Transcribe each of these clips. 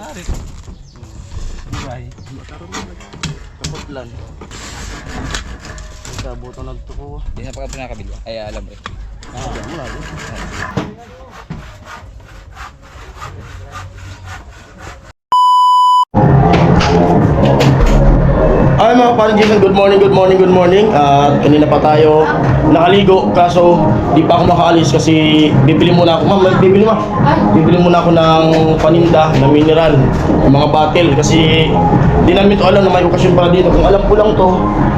Sari. Buhay. Kaputlan. Ikabuto nagtuko. Hindi na pinakabili. Ay, alam rin. Wala rin. Ay mga parang Jason, good morning. At kanina pa tayo nakaligo kaso di pa ako makaalis kasi bibili muna ako. Ma'am, bibili muna ako ng paninda na mineral, mga bottle kasi di namin to alam na may okasyon para dito. Kung alam ko lang to,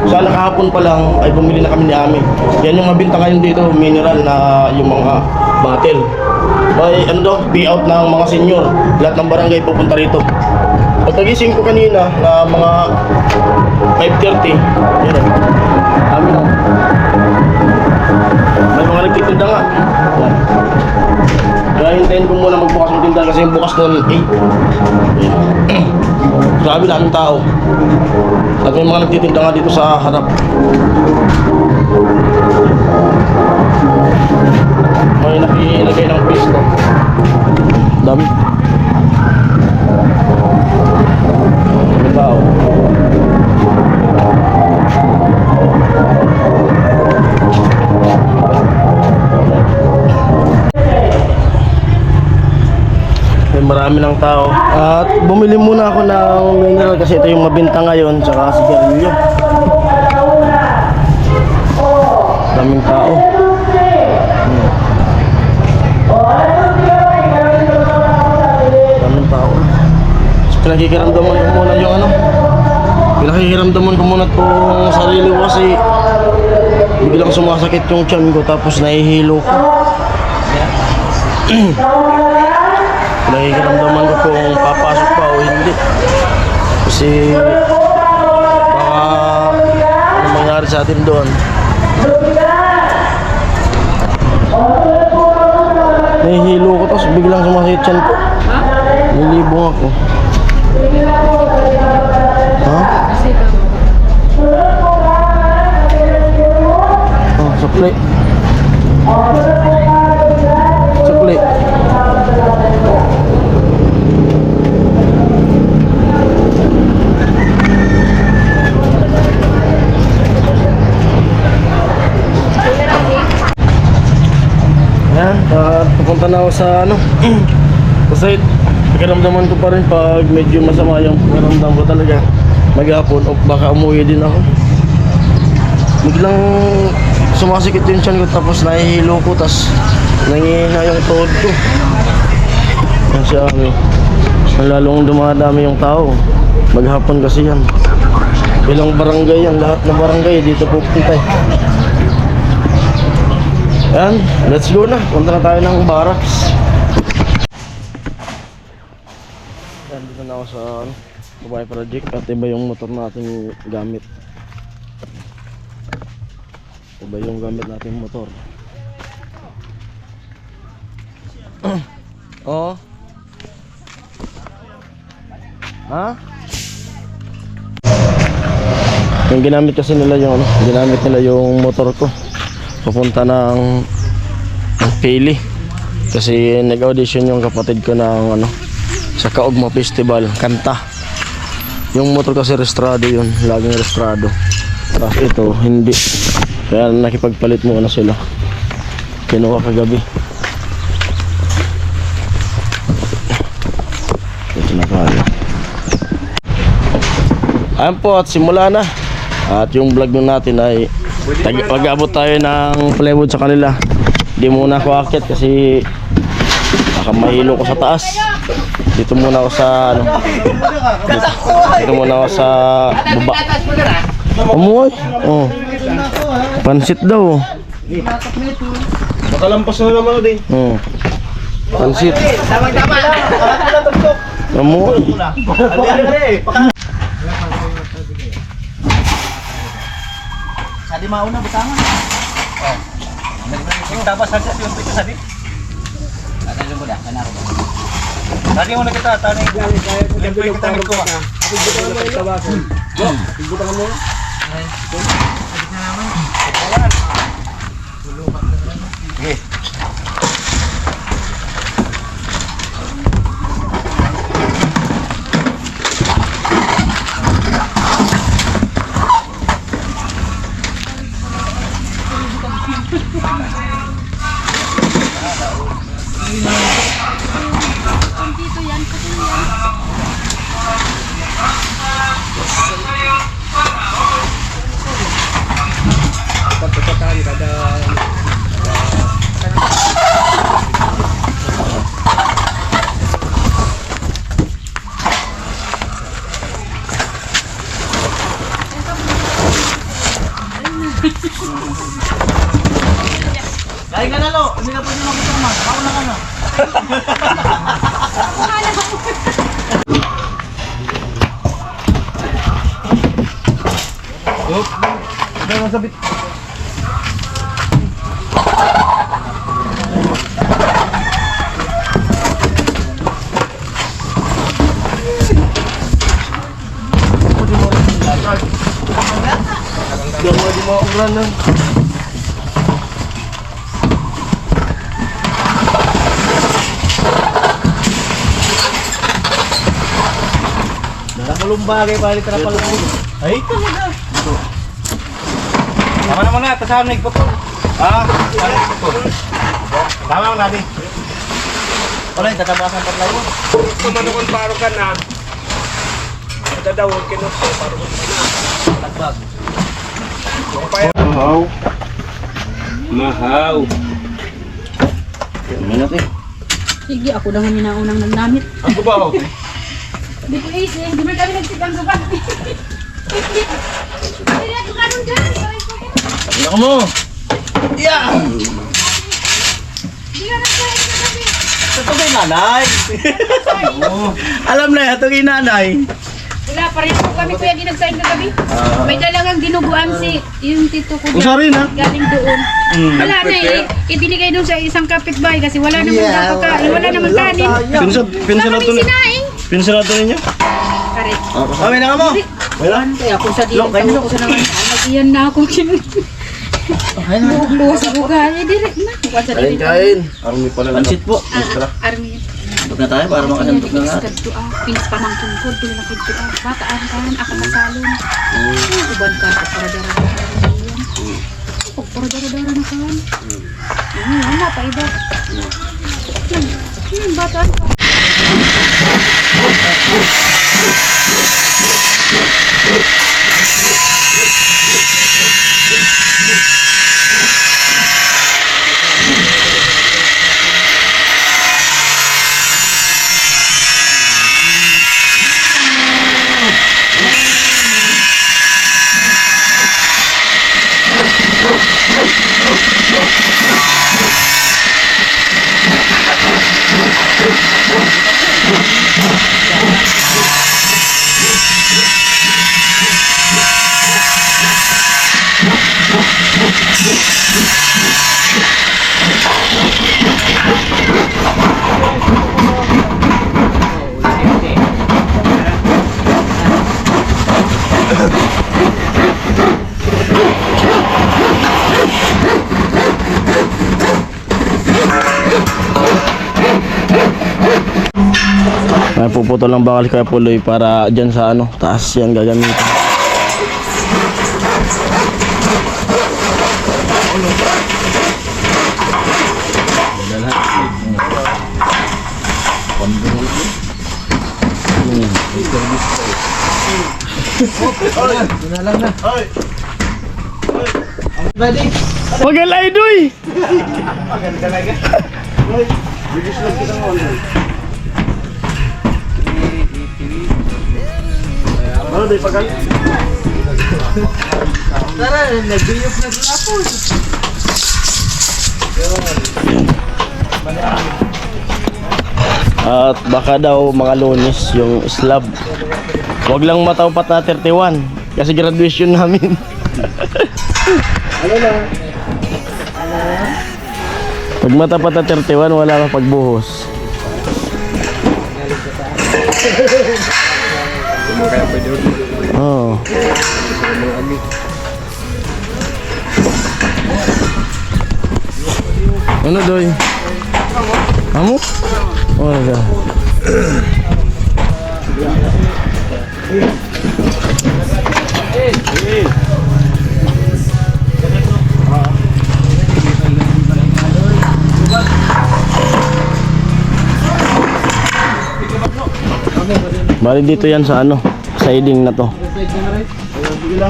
sana kahapon pa lang ay bumili na kami ni Ami. Yan yung mabinta ngayon dito, mineral na yung mga bottle. Ay ano daw, payout ng mga senior. Lahat ng barangay pupunta rito. Pagkagising ko kanina na mga 5:30, yan o. Amin o. May mga nagtitinda nga. Yan. Kaya hintayin ko muna magbukas ng tindahan kasi yung bukas noon 8. Yan. Grabe daming tao. At may mga nagtitinda nga dito sa harap. May nakilagay ng pisto. Dami. Tao. Marami ng tao. At bumili muna ako ng mineral kasi ito yung mabinta ngayon, tsaka sigarilyo. Daming tao. Daming tao. Pinakikiramdaman ko muna yung ano. Pinakikiramdaman ko muna itong sarili ko kasi biglang sumasakit yung tiyan ko tapos nahihilo ko. Pinakikiramdaman ko kung papasok pa o hindi. Kasi baka ano mangyari sa atin doon. Nahihilo ko tapos biglang sumasakit tiyan ko. Nilibong ako. Ha? Oh, sukli. Sukli. Ayan, pupunta na ako sa ano kasi pakiramdaman ko pa rin pag medyo masama yung pakiramdam ko talaga maghapon o baka umuwi din ako. Biglang sumasikip yung tiyan ko tapos nahihilo ko tapos nangihina yung tuhod ko. Yan siya kami. Lalong dumadami yung tao. Maghapon kasi yan. Ilang barangay yan, lahat ng barangay dito pupunta. Yan, let's go na. Punta na tayo ng barracks. Yan, dito na ako sa Babae Project at iba yung motor natin gamit. Iba yung gamit natin motor. Oh. Ha? Yung ginamit kasi nila yung ano, ginamit nila yung motor ko. Papunta ng Pili kasi nag-audition yung kapatid ko ng ano sa Kaugma Festival, kanta. Yung motor kasi restrado yun, laging restrado. Tapos ito, hindi. Kaya nakipagpalit muna sila. Kinuha kagabi. Ito na pala. Ayan po at simula na. At yung vlog natin ay pag-abot tayo ng plywood sa kanila. Di muna ako akit kasi baka mahilo ko sa taas. Dito muna ako sa ano. Dito muna ako sa baba. Amoy. Oh. Pansit daw. Makalampas na naman din. Oh. Pansit. Tama. Amoy. Sadi mauna butangan. Oh. Tapos saja yung pito sadi. Ano lang ko da, kanaro. Tadi mo na kita, tani yung kita ko. Ako dito na may tawasan. Go, dito ka muna. Ay. Dito na naman. Ayan. Okay. sabit. Di mo ulan lang. Nakulumbagay pa rin pala. Ay, talaga. Tama naman na, tasahan na ipot. Ah, ano ipot? Tama ang natin. Wala yung tatabasan pa tayo. Kumanukon paro ka na. Dadawag kinot ko paro ka na. Tagbag. Mahaw. Mahaw. Sige, ako na nga minaunang nagnamit. Ang gubaw. Di ko is eh, di ba kami nagsigang sukat? Hindi na kanon dyan. Iyak mo! Yeah! Di ka nagsahin sa gabi. Ito kay nanay. Alam na ito kay nanay. Wala pa rin po kami kuya ginagsahin sa gabi. May dalagang dinuguan si yung tito ko Usa rin, ha? galing doon. Wala na eh. Ibinigay doon sa isang kapitbahay kasi wala naman daw pagkain. Wala naman kanin. Pinsa Wala na ito kaming sinaing. Pinsa na ito ninyo? Pare. Kami na ka mo! Wala? Kaya kung sa diyan ako sa naman nag-iyan na ako buwas sa buka. Eh, direct na. Buwan sa Kain, direct. kain. Army pala na. Pansit po. Army. Tug na tayo para makasantok na lahat. Pins pamangkin ko, doon na kito ah. Bataan kan, ako masalon. Uban ka, para dara-dara para dara-dara na kan. Wala pa iba. Bataan ka. May puputol ng bakal kaya puloy para dyan sa ano, taas yan gagamitin. Magalay doy! Ano doy pagal? Tara, nagbiyok na sila po. At baka daw mga Lunes yung slab. Huwag lang matawpat na 31 kasi graduation namin. Ano na? Pag matapat na 31 wala ka pagbuhos. Oh. Ano doy? Kamu? Oh, ada. Bali dito yan sa ano, siding na to.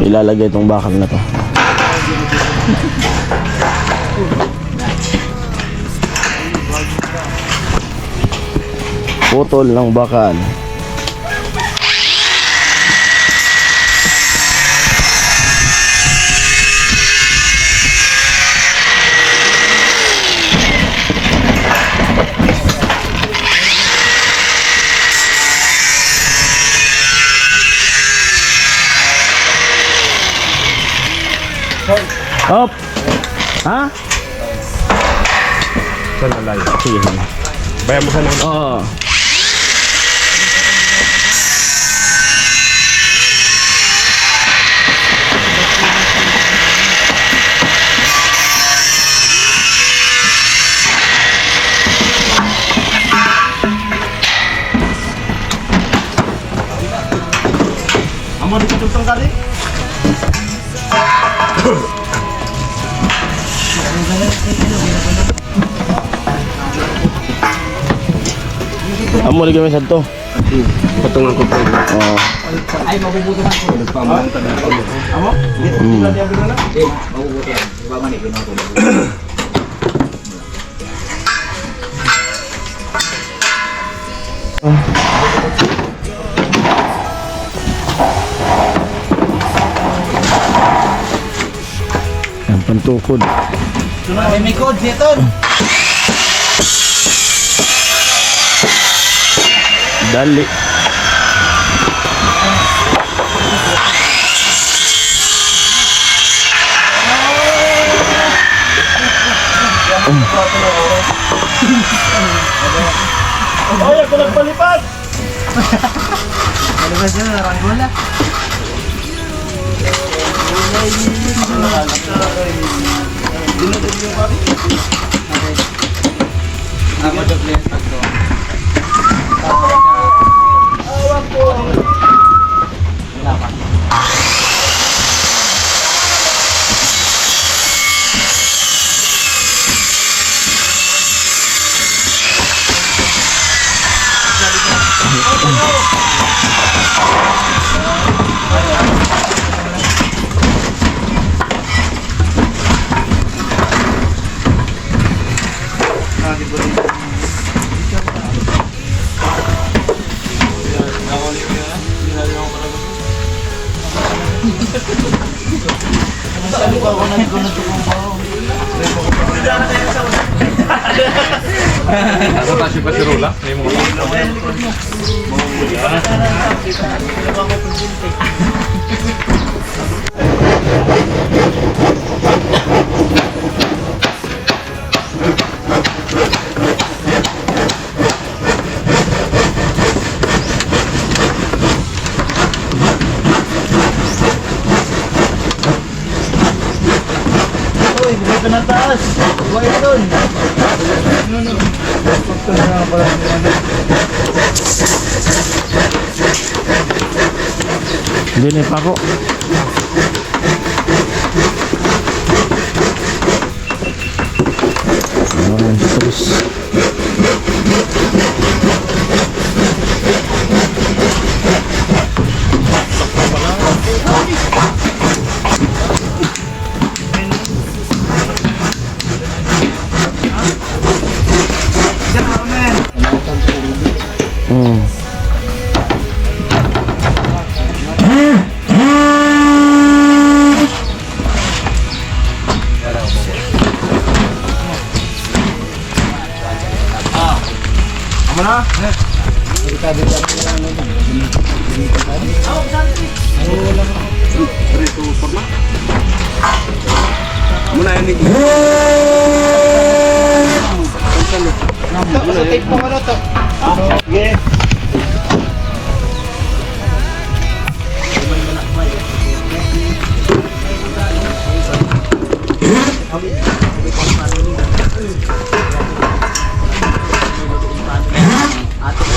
Ilalagay itong bakal na to. Putol ng bakal. Op. Ha? Sa lalay. Sige. Bayan mo sana. Oo. Amo di tutong kali. Amo lagi sa to. Patungan ko pa. Oo. Ay, mabubutuhan ko. Nagpamunta na ako. Amo? Mm. Di abot na. Eh, mabubutuhan. Iba man eh, ginawa ko. Ang pantukod. May code dito. Dali. Ay, ako nagpalipad. Nasa tasyo pa si Rola? May mga Uy, dito na taas. Buhay doon. Hindi na pa ako. Ang stress. Hmm. Amo na. Rito pa ba? Muna yan ni. Sa tape mo ano to? Sige.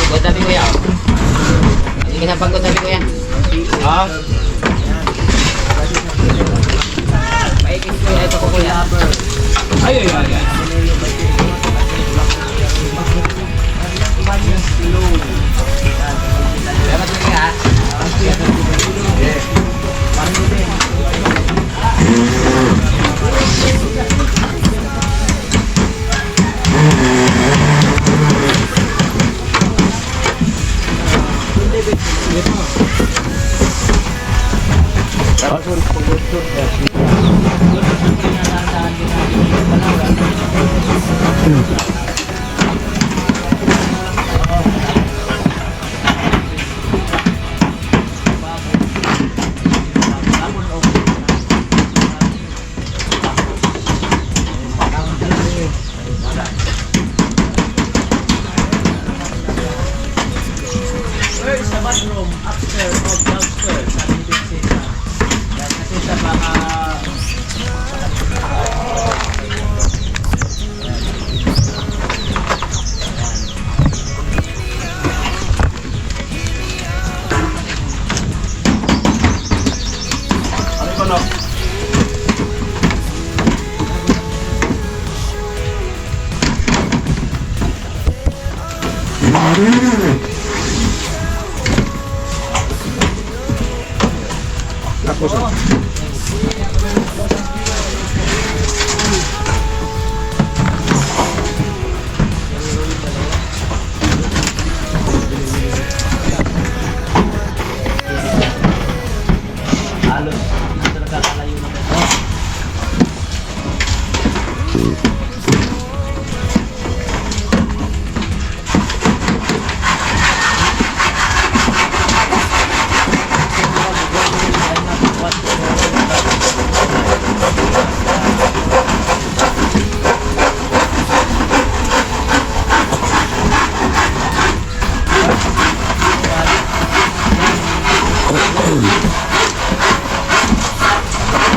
Pagod sabi ko yan. Hindi ka na pagod sabi ko yan. Ha? Paikin ko yan. Ito ko ko yan. Ay, ay, ay, ay. Salamat mo nga. bathroom, upstairs or downstairs. Sabi ni Vincent. Yan, kasi sa mga... Ano ba no? Tapos, Halos, dito nagkakalayo na ito.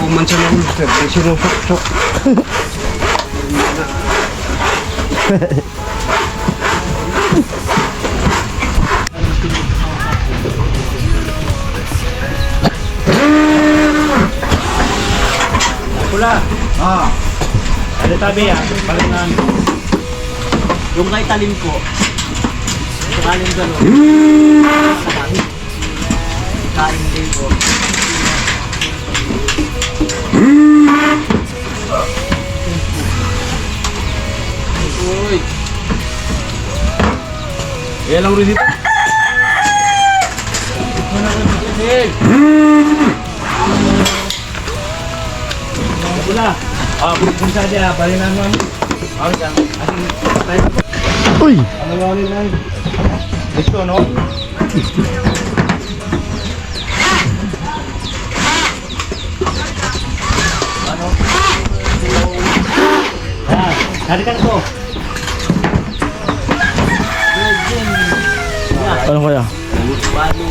kuman sa mga mister, ay sinusok-sok. Pula. Ada tabi ya, palingan. Yung kay talim ko, sakaling gano'n, kain din ko. Uy! Yan lang rin dito. Pula. Kung saja, palingan mo. Yan. Uy! Ano ba rin lang? Gusto, no? Ano? Ah, harikan ko. Ano kaya? Ano?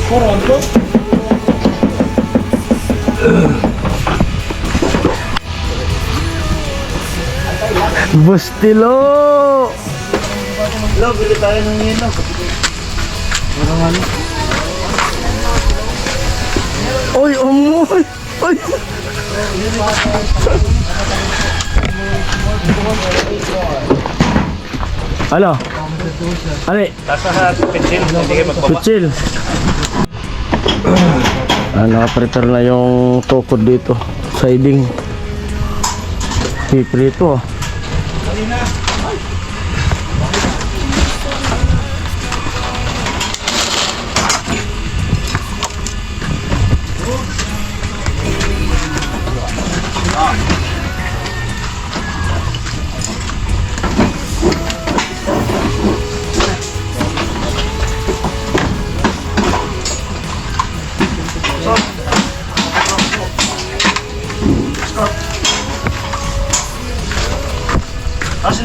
Koron ko? Bustilo! Lo, bili tayo ng yelo. Parang ano? Uy, umuy! Uy! Ano? Ali, Nasa sa pencil, hindi kayo magbaba. kutsil. Naka-prepare na yung tukod dito. Siding. Piprito ah.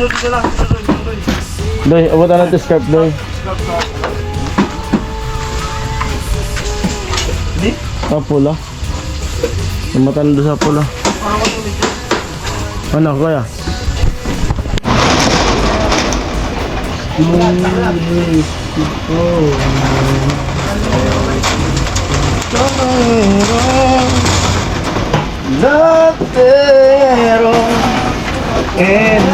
Sunod ka lang, sunod. Doy, abutan natin scarf, Doy. Hindi? Ah, pula. Lumatan doon sa pula. Ano, kaya? Latero and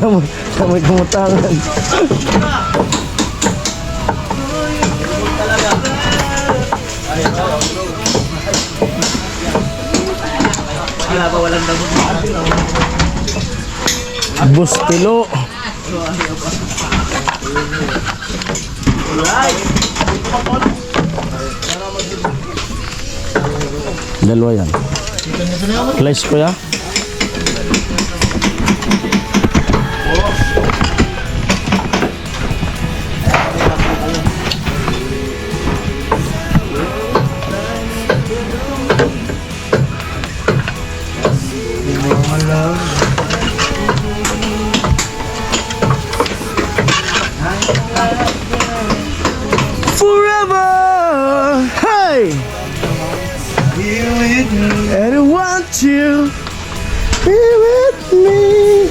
May kumutangan. Wala ba walang damo? Bustilo. Dalawa yan. Slice ko ya. Forever, hey, and I want you be with me.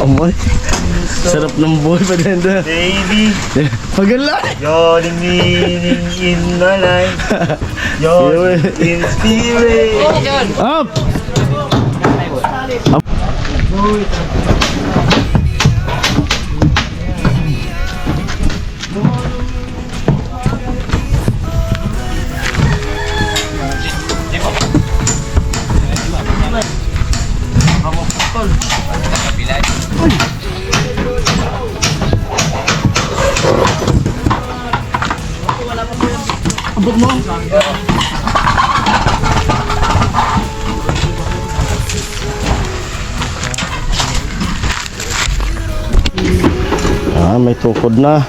Amoy, sarap ng buhay pa din doon. Baby, Pagala. you're the meaning in my life. You're the inspiration. Up! Abot mo. May tukod na.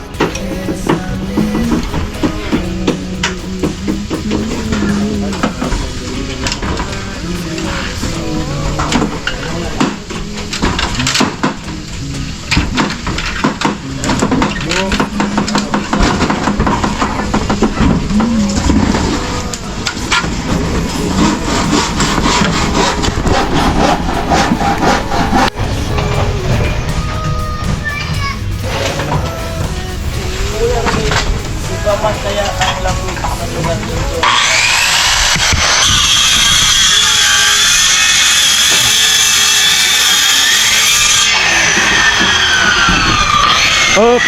Up.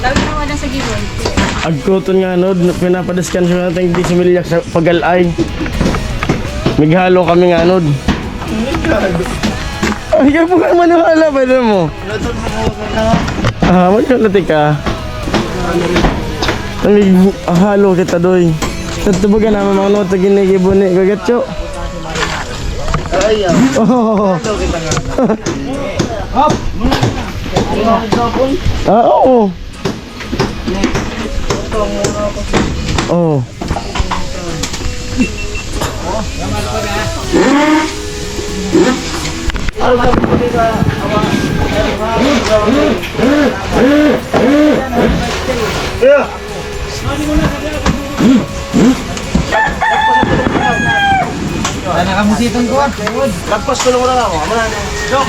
Tawag na wala sa gibon. Agkuton nga no, pinapadiskan siya natin di similyak sa pagalay. Mighalo kami nga no. Ay, kaya po ka manuhala ba na mo? Magkalati ka. Halo kita doy. Tatubagan naman mga nota ginigibon ni Gagatso. Ayaw. Oh. Hop! Oo. Oh. Yeah. Nakamusitong ko. Lagpas ko lang ako. Amana na. Jok.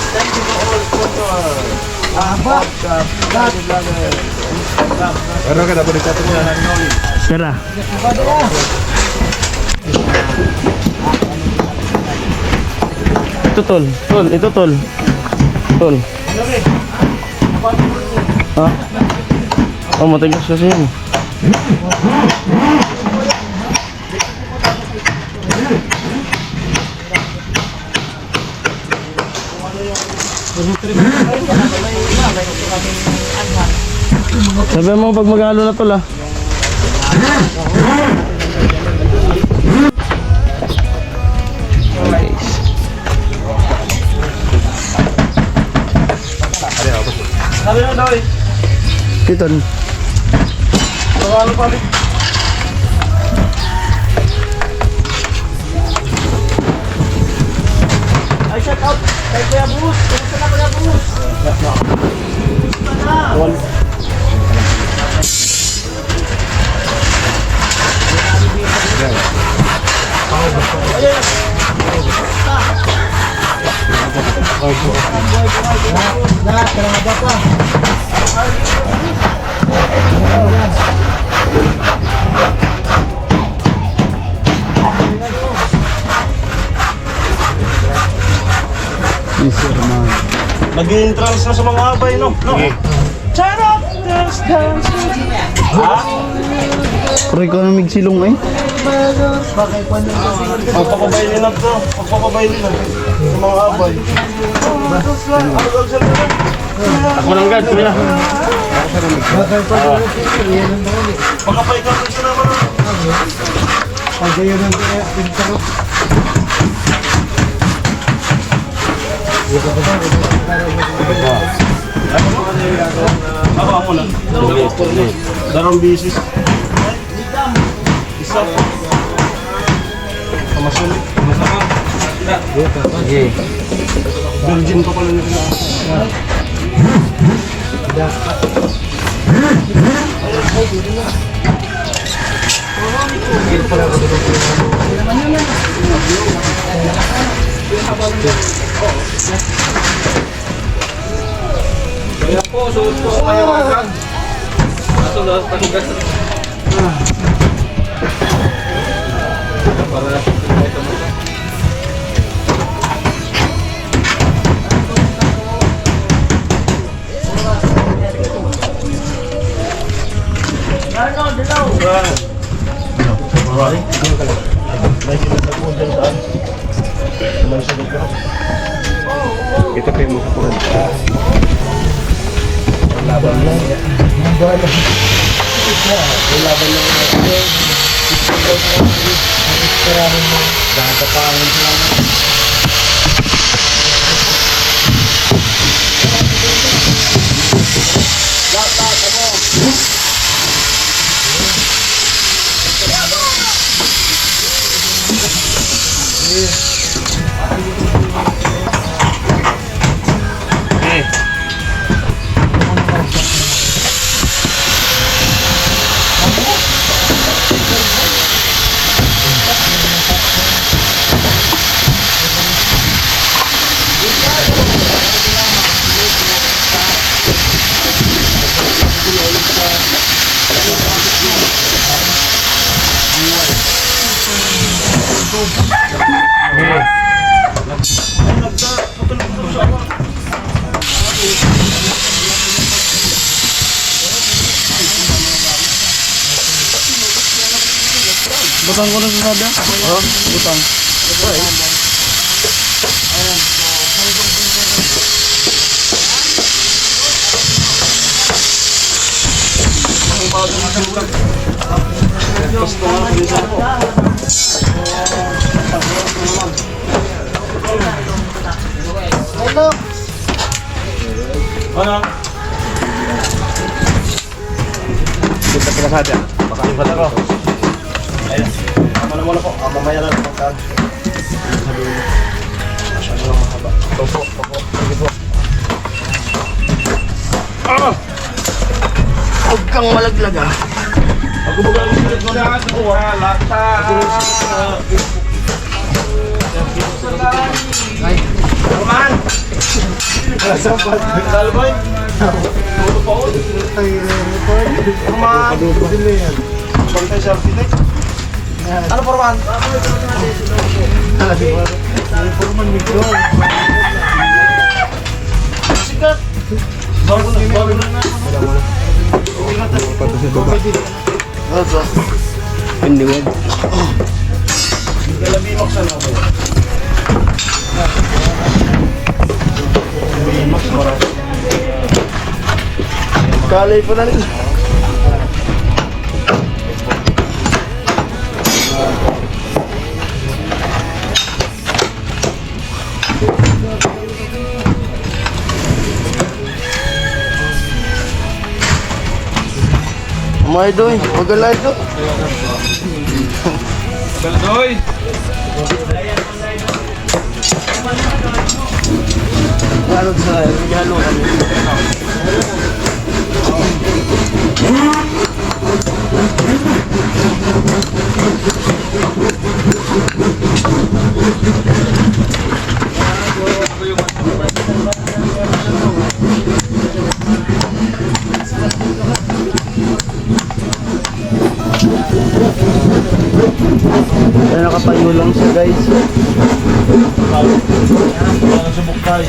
Thank you for all sponsor. Ano ka na po rin sa ito niya? Tara. Ito tol. Tol. Ito tol. Tol. Ha? Oh, matigas kasi yun. Sabi mo pag maghalo na tol ah. Sabi na daw eh. Titon. Ano pa rin? Ay, shout out kay Kuya Bruce. Kumusta na Kuya Bruce? Nag-entrance na sa mga abay, no? No? Charot! Dance, dance! Ha? Pero ikaw na migsilong eh. Pagpapabaylin lang to. Pagpapabaylin lang. Sa mga abay. Ako lang gad, kuya. Pagkapaikan ko siya naman. Ako ako lang. Darong bisis. Isa. Kamasun. Virgin ko pala nila. Kaya po, suot ko sa kanya agad. Ato na, tanggas. Para ito mo. Kita pa yung mga kuran. Butang ko na sa sabi. Oh, butang. Ano? Kita pala sa atin. Baka yung pala ko. Ayun. Tama na muna po. Mamaya lang pagkaan. Sabi mo. Masyado lang mahaba. Topo. Sige po. Huwag kang malaglag ah. Ako ba ang silit ko na ito? Wala ta. Roman! Sampat. Salboy? Tuto pa ulit. Roman! Pantay sa architect. Ano po Roman? Roman Migdo. Sikat! Bago na. Hindi wag. Galabimak sa naman. Kalay pa na nila. May doy, magalay to. Galdoy! Parang sa regalo kami. Kaya nakapayo lang siya guys. Subok tayo.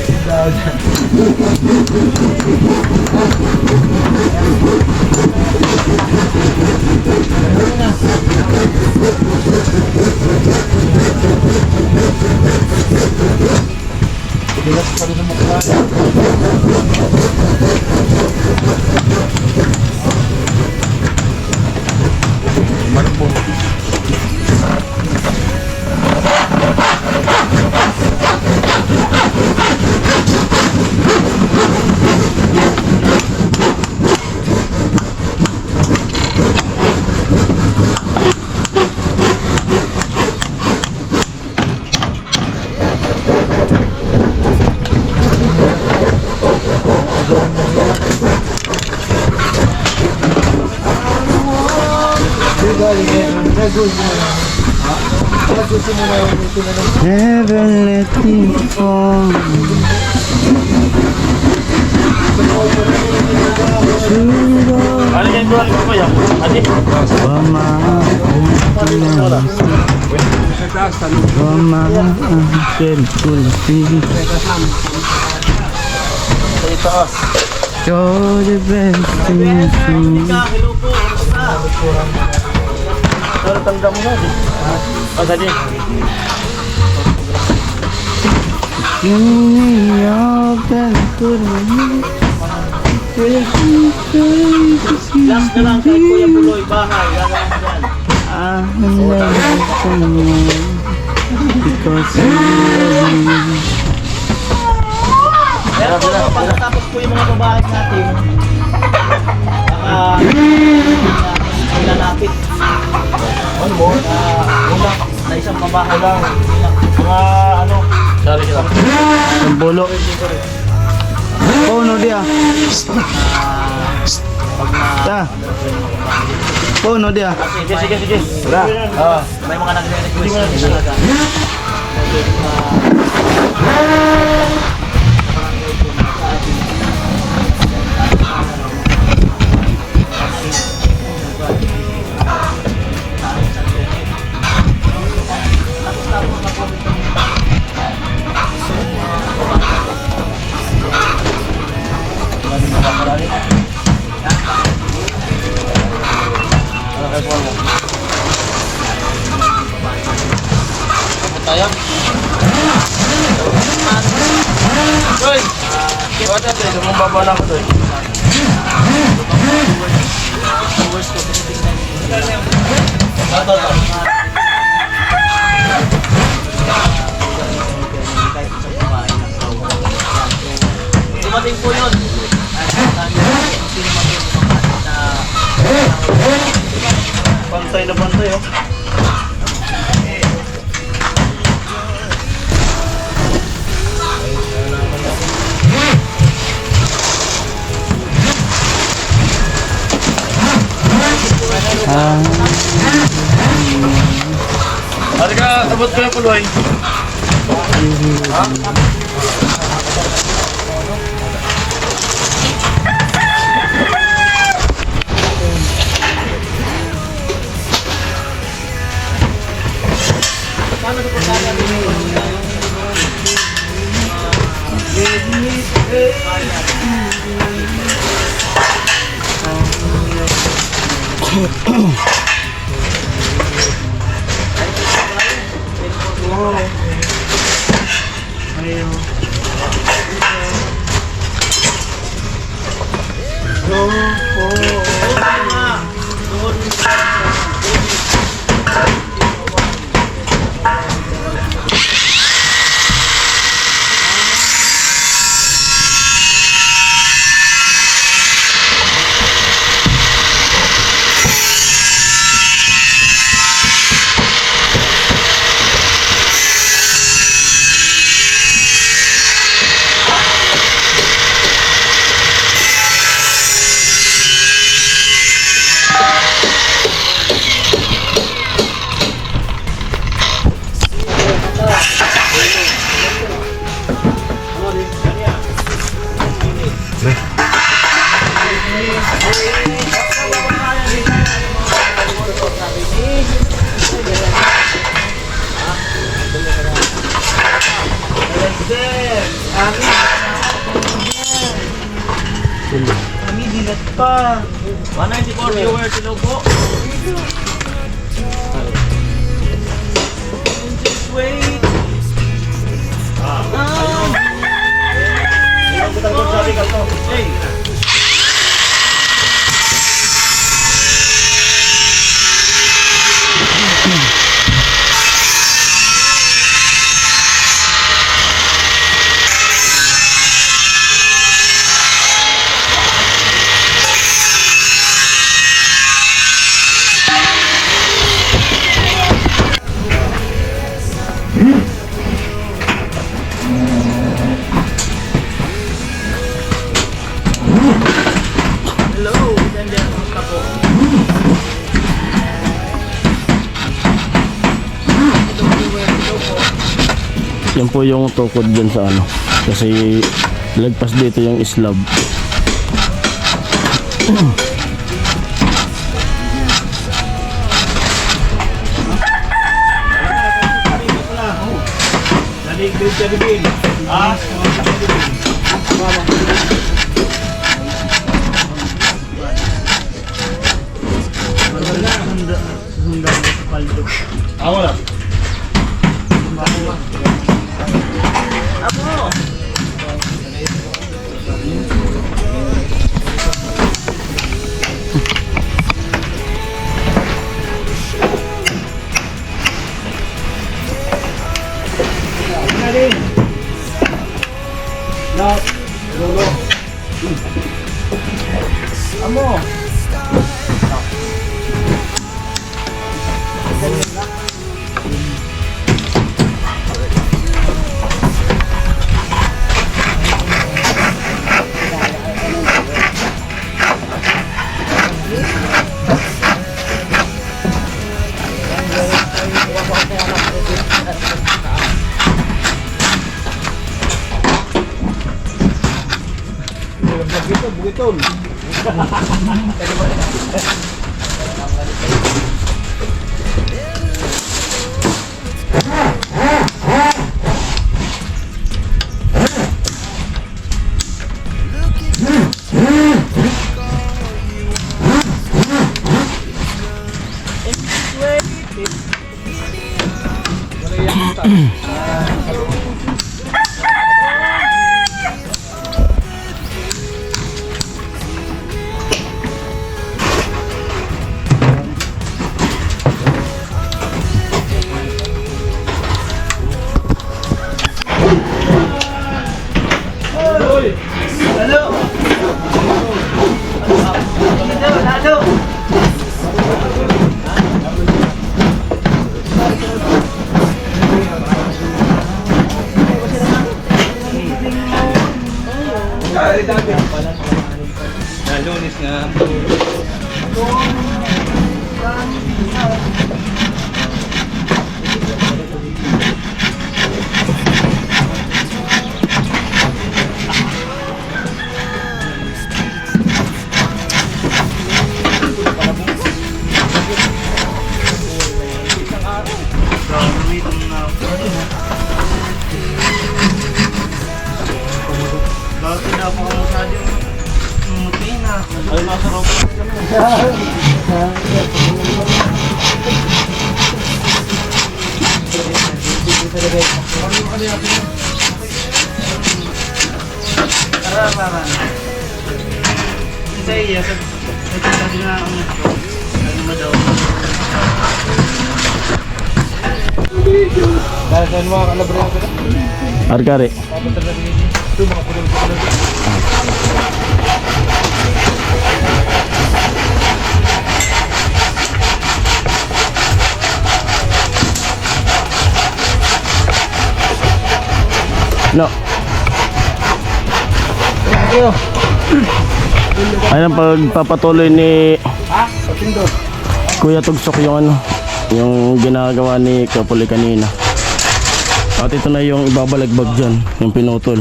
Never let me fall. Ano yan doon ko yan? Adi. You're the best thing to me. Hello po. Pero tanda mo na. Oh, dali. Give me all that good in me. Last na lang kay Kuya Buloy bahay. Gagawin mo yan. I love someone because you love me. Pero po, pagkatapos po yung mga babae natin, ilalapit. Ano mo? Una, na isang mabahay lang. Mga ano? Sorry sila. Ang bulo. Oh, no dia. Ta. Oh, no dia. Sige. Tara. May mga nagre-request na talaga. Tayo. Hoy! Wala tayo, lumababa na ako doon. Dumating po yun. Bantay na bantay, oh. Harga, sabot ko yung puloy. Ha? Kami dilat pa. 194 viewers, hello po. Just wait. Hey. Hello, nandiyan ka po. Yan po yung tukod dyan sa ano. Kasi lagpas dito yung slab. Naligid ka din. Ah, wala. Lunes nga. Ay, masarap. Arkare. No. Ayun ang pagpapatuloy ni Kuya Tugsok yung ano, yung ginagawa ni Kapuli kanina. At ito na yung ibabalagbag dyan, yung pinutol.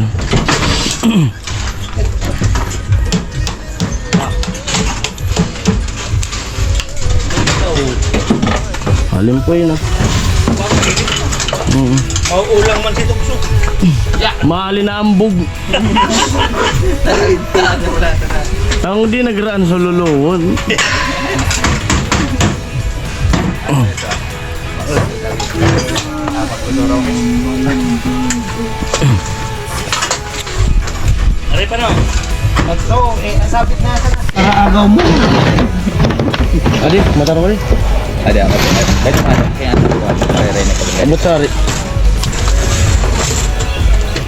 Alim po yun ah. Mauulang man si Tugsok. Maali na ambog. Wala. Ang di nagraan sa luluwon. Aray pa no? So, sabit na sa Agaw mo. Adi, mataro ka rin. Ada apa? Ada apa? Kaya ano ko? Kaya rin ako. Abot sari.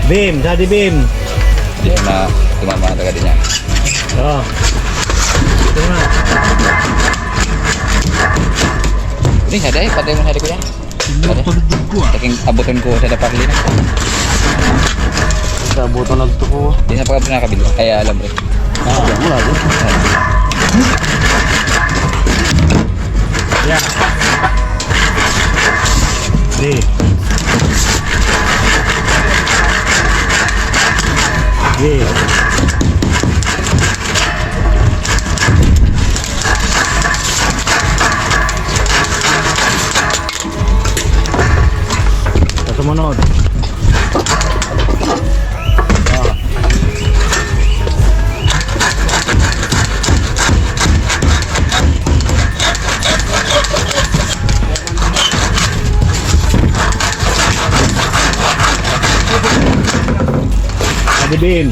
Bim, Daddy Bim. Di na tumama taga din niya. Oo. Ito na. Ini ada patay mo sa ko yan. Ada. Taking abuton ko sa dapat lina. Sa buto nagtuko. Di na pa nakabili. Kaya alam rin. Mula ko. Yeah. Di. Di. Sumunod. Adibin.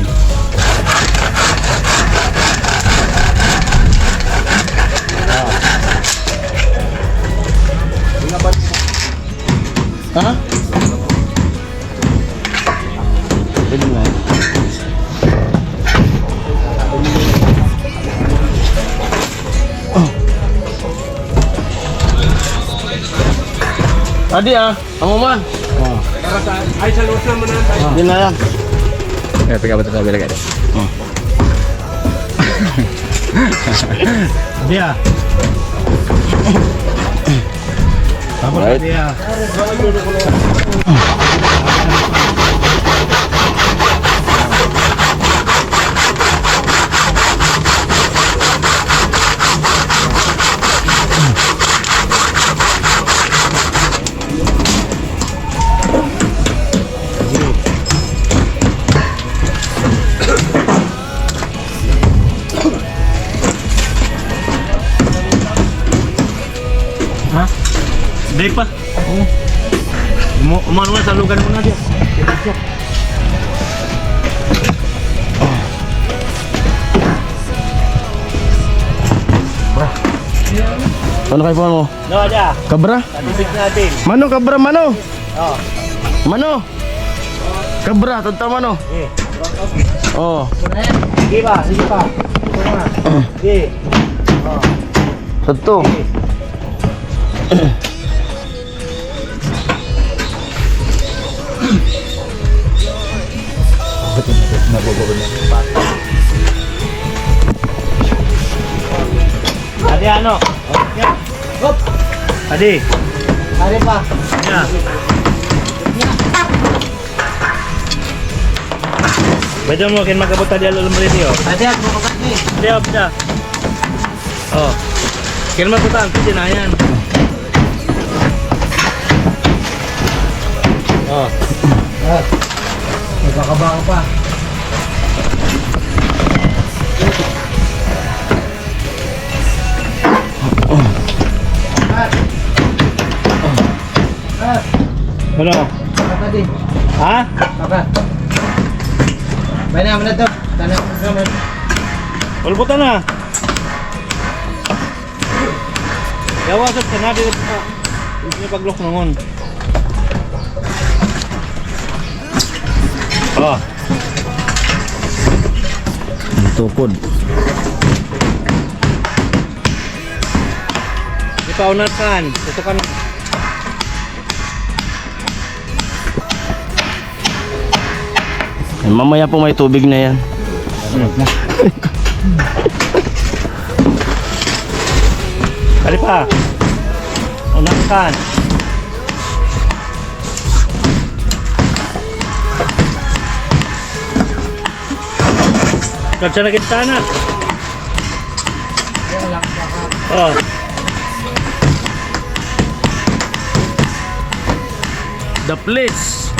Ha? Pwede nga. Adi amo man. Ay, sa luwas naman na. Hindi na yan. Kaya pagkabot sa bilang ada. Dia. Apa Right. dia? Ha? Day pa. Oo. Umano nga sa lugar mo na dia. Ano kay mo? No, aja. Kabra? Tatibig natin. Mano kabra mano? Oh. Mano? Kabra, tanta mano? Eh. Oh. Sige pa, sige pa. Ito nga. Sige. Oh. Satu. Adi ano? Ya. Hop. Adi. Adi pa. Ya. Baca mo kin magabot tadi alam mo rin yo. Adi ako makat ni. Dia apa? Oh. Kin magbutan si Nayan. Oh. Ah. Magkakabaho pa. Ano? Ha? Baik na, mana tu? Tanah sama. Ulbutan na. Yawasan ka na dito pa. Hindi paglok nangon. Oh. Tukod. Ipaunakan. Tutukan. Mamaya po may tubig na yan. Kali pa. Unakan. Kapsa na kita na. Oh. The place.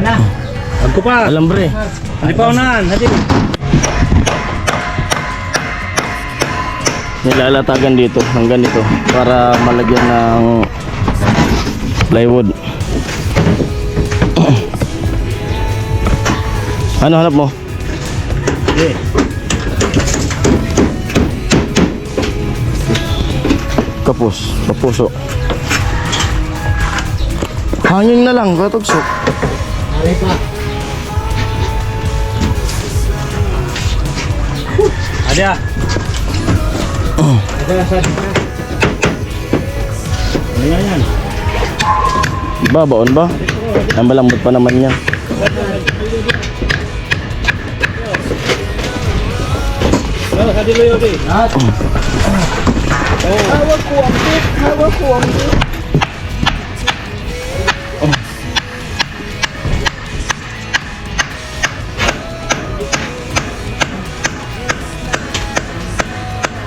Mana? Ako pa. Alambre. Hindi pa unahan. Hadi. Nilalatagan dito ng ganito para malagyan ng plywood. Ano hanap mo? Okay. Kapuso. Hangin na lang, katugsok. Ada. Ada sa. Ayan. Babaon ba? Ang malambot pa naman niya. Oh, hadi lo yodi. Hawak ko ang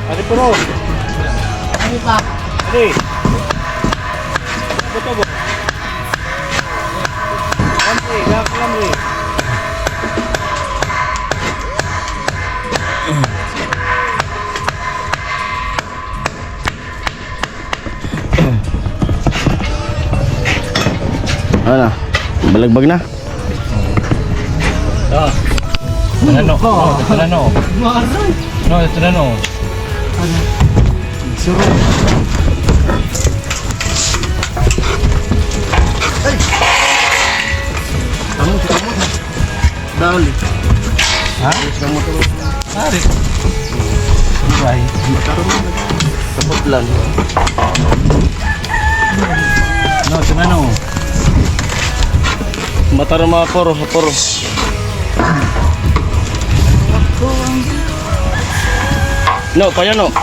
Hadi puro. Ano pa? Hadi. Betul bu. Lamri, lamri. Ano? Balagbag na? Ah. Ano? Ano? No, ito na no. Dali. Ha? Hari. Bye. Kapot lang. No, ito na no. Mataro mga poro. No, kaya no.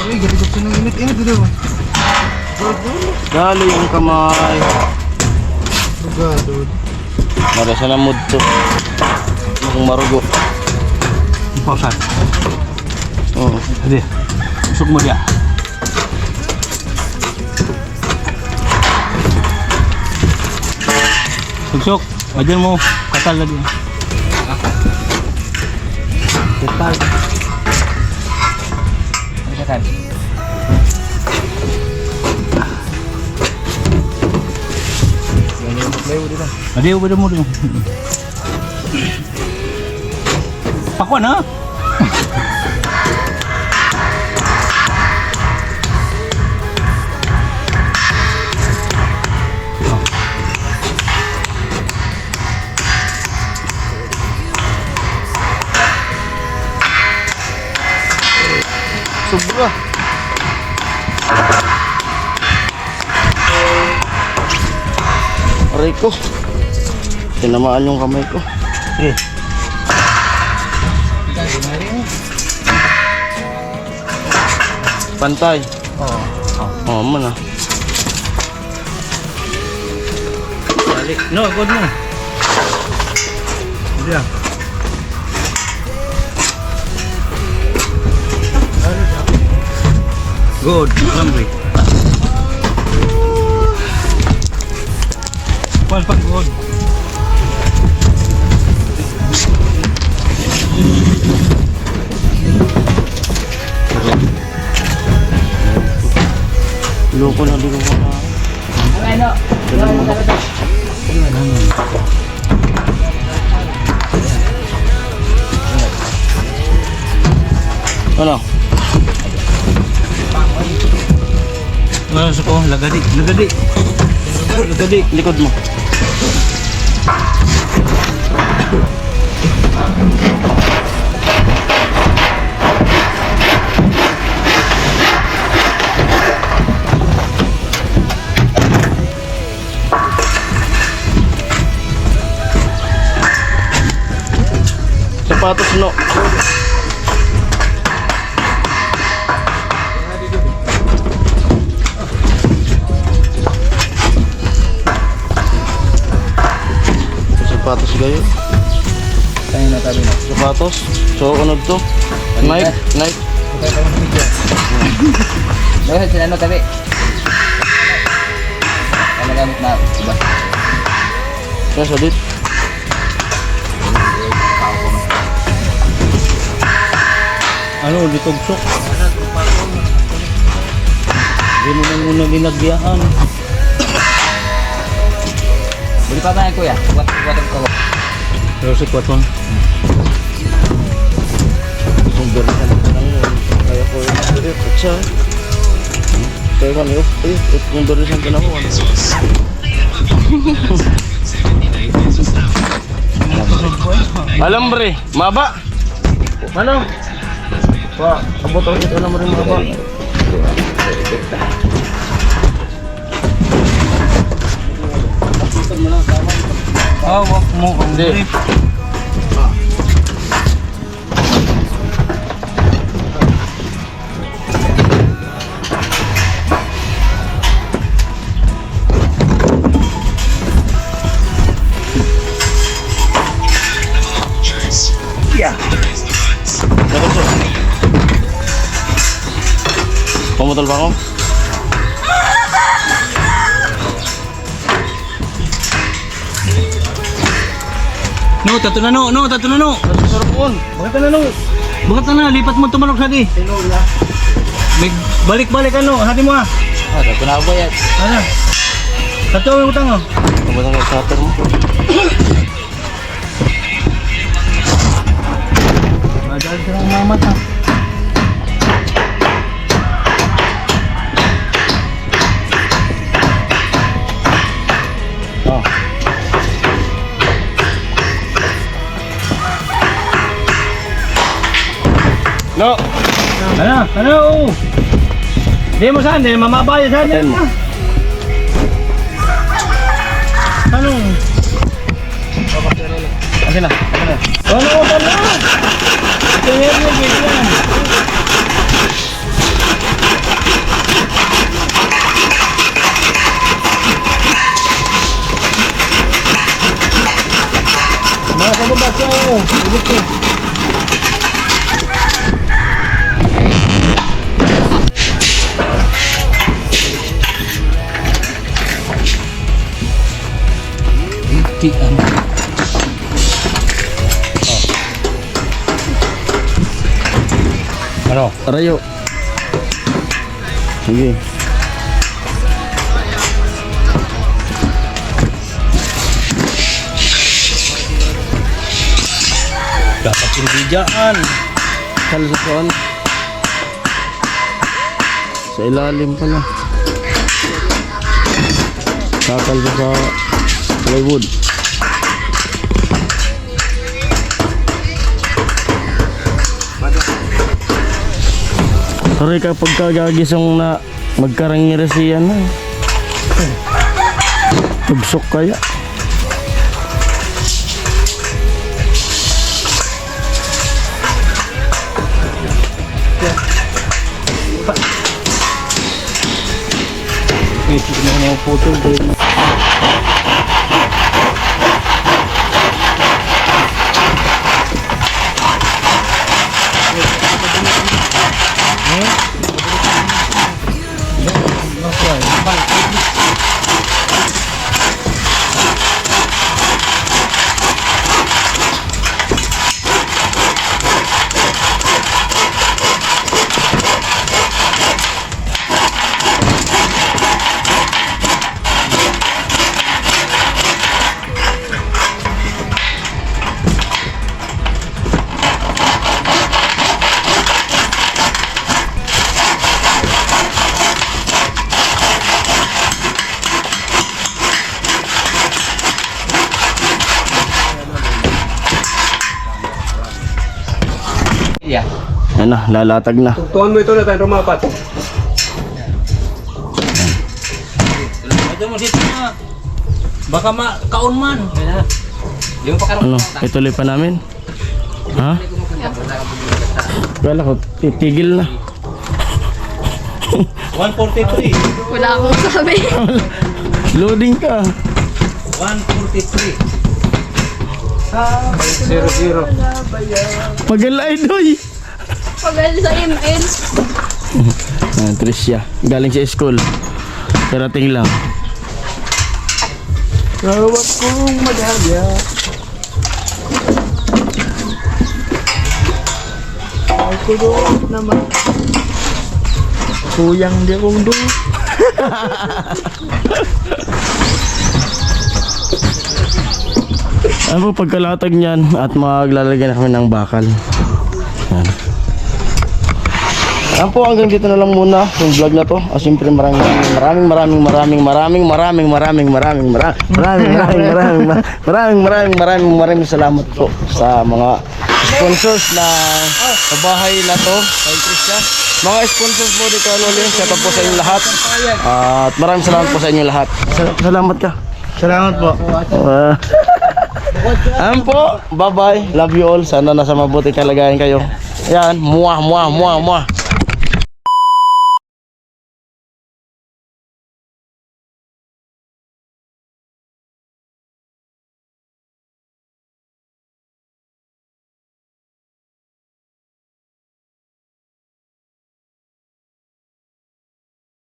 Ay, ganito ko ng init dito. Dali yung kamay. Bugado. Marasa na mood to. Mukhang marugo. Pausan. Oo. Hadi. Usok mo dia. Usok. Ajan mo. Katal lagi. Katal. Katal. Hadi, ubah mo dulu. Pakuan ha? Sobra. Aray ko. Tinamaan yung kamay ko. Sige. Pantay. Oo. Oo, man ah. Balik. No, good mo. Dia. Good, lamri. Kuan pag good. Loko na dito ko na. Ano? Ano sa ko? Lagadi. Lagadi. Likod mo. Sapatos no. Sapatos gayo. Tayo na tabi na. Sapatos. So ano to? Nike. Doon sila ano tabi. Ano gamit na iba? Kaya sadit. Ano, ditugsok. Hindi mo na muna ginagyahan. Bili pa ba yan kuya? Buat ko. Pero si Kwatong. Kung berikan kaya ko yung putsa. Kaya ko niyo, kung berikan ka na ko. Alam bre, maba. Ano? Wah, abot ako dito alam rin maba. Ah, wag mo. Hindi. Pumutol pa ako? No, tato na no. No, tato na no. Sarapon. Bakit na no? Bakit na lipat mo tumanok sa di? May balik-balik ano, hati mo ah. Oh, tato na ako yan. Ano? Tato ang utang oh. Pumutol ka sa mo. Madal ka ng mamat ha. Oh. No. Ano? Di mo saan, di mamabaya saan yan. Atin mo. Ano? Akin na. Ano? Ito yan, yan. Mga kababas ko. Ulit ko. Ano? Arayo. Sige. Dapat hindi dyan. Kalusuan. Sa ilalim pala. Kakal pa sa plywood. Sorry kapag kagagisong na magkarangira siya na. Tugsok kaya. Ito na mga photo din. Yeah. Yan na, lalatag na. Tuhan mo ito na tayo rumapat. Ito mo dito na. Baka kaon man. Di mo pa karong Ano, ituloy pa namin? Ha? Kala ko, titigil na. 143. Wala akong sabi. Loading ka. 143. 0-0. Magalay doy. Pagal sa ML. Tricia. Galing sa school. Karating lang. Tawag kong madalya. Ako doon naman. Kuyang di akong doon. Ano po pagkalatag niyan at maglalagyan na kami ng bakal. Yan. Yan po, hanggang dito na lang muna yung vlog na to. Siyempre maraming salamat po sa mga sponsors na sa bahay na to kay Tricia. Mga sponsors po dito, Loli, shout out po sa inyong lahat. At maraming salamat po sa inyong lahat. Salamat ka. Salamat po. Ayan po, bye bye. Love you all. Sana nasa mabuting kalagayan kayo. Ayan, muah.